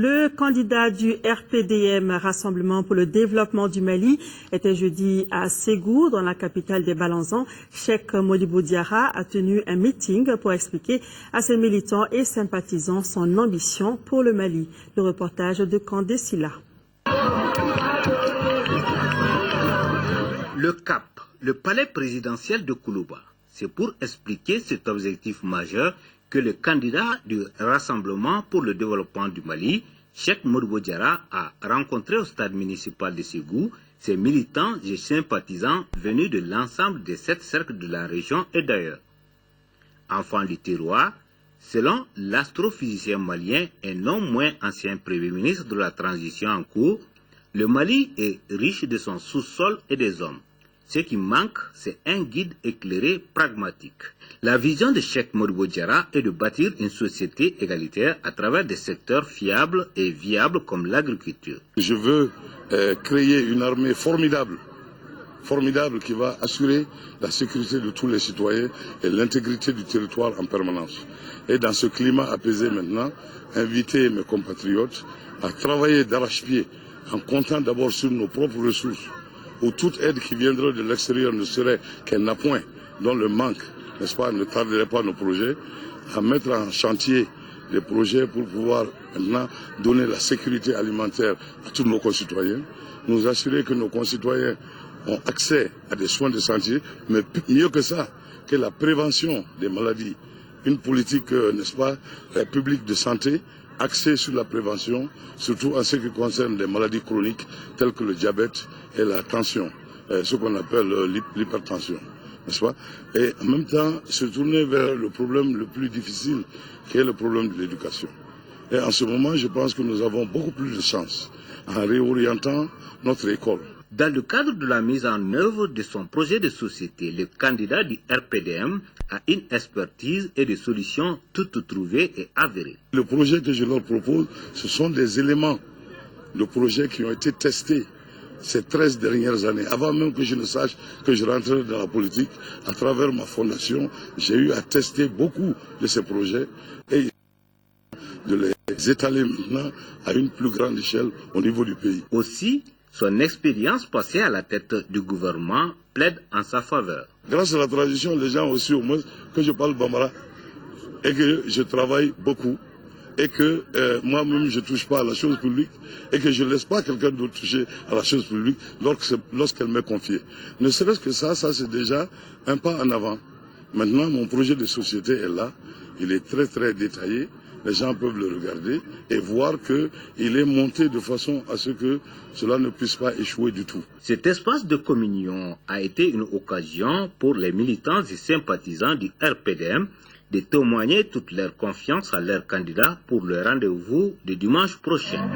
Le candidat du RPDM, Rassemblement pour le développement du Mali, était jeudi à Ségou, dans la capitale des Balanzans. Cheikh Modibo Diarra a tenu un meeting pour expliquer à ses militants et sympathisants son ambition pour le Mali. Le reportage de Kandé Silla. Le Cap, le palais présidentiel de Koulouba. C'est pour expliquer cet objectif majeur que le candidat du Rassemblement pour le développement du Mali, Cheikh Modibo Diarra, a rencontré au stade municipal de Ségou ses militants et sympathisants venus de l'ensemble des 7 cercles de la région et d'ailleurs. Enfant du terroir, selon l'astrophysicien malien et non moins ancien Premier ministre de la transition en cours, le Mali est riche de son sous-sol et des hommes. Ce qui manque, c'est un guide éclairé pragmatique. La vision de Cheikh Modibo Diarra est de bâtir une société égalitaire à travers des secteurs fiables et viables comme l'agriculture. Je veux créer une armée formidable qui va assurer la sécurité de tous les citoyens et l'intégrité du territoire en permanence. Et dans ce climat apaisé maintenant, inviter mes compatriotes à travailler d'arrache-pied en comptant d'abord sur nos propres ressources, où toute aide qui viendrait de l'extérieur ne serait qu'un appoint dont le manque, n'est-ce pas, ne tarderait pas nos projets, à mettre en chantier des projets pour pouvoir maintenant donner la sécurité alimentaire à tous nos concitoyens, nous assurer que nos concitoyens ont accès à des soins de santé, mais mieux que ça, que la prévention des maladies, une politique, n'est-ce pas, publique de santé, axée sur la prévention, surtout en ce qui concerne les maladies chroniques telles que le diabète et la tension, ce qu'on appelle l'hypertension, n'est-ce pas? Et en même temps, se tourner vers le problème le plus difficile, qui est le problème de l'éducation. Et en ce moment, je pense que nous avons beaucoup plus de chance en réorientant notre école. Dans le cadre de la mise en œuvre de son projet de société, le candidat du RPDM a une expertise et des solutions toutes trouvées et avérées. Le projet que je leur propose, ce sont des éléments de projet qui ont été testés ces 13 dernières années. Avant même que je ne sache que je rentrais dans la politique, à travers ma fondation, j'ai eu à tester beaucoup de ces projets et de les étaler maintenant à une plus grande échelle au niveau du pays. Aussi, son expérience passée à la tête du gouvernement plaide en sa faveur. Grâce à la transition, les gens ont su au moins que je parle bambara et que je travaille beaucoup et que moi-même je ne touche pas à la chose publique et que je ne laisse pas quelqu'un d'autre toucher à la chose publique lorsqu'elle m'est confiée. Ne serait-ce que ça c'est déjà un pas en avant. Maintenant, mon projet de société est là, il est très très détaillé. Les gens peuvent le regarder et voir qu'il est monté de façon à ce que cela ne puisse pas échouer du tout. Cet espace de communion a été une occasion pour les militants et sympathisants du RPDM de témoigner toute leur confiance à leur candidat pour le rendez-vous de dimanche prochain.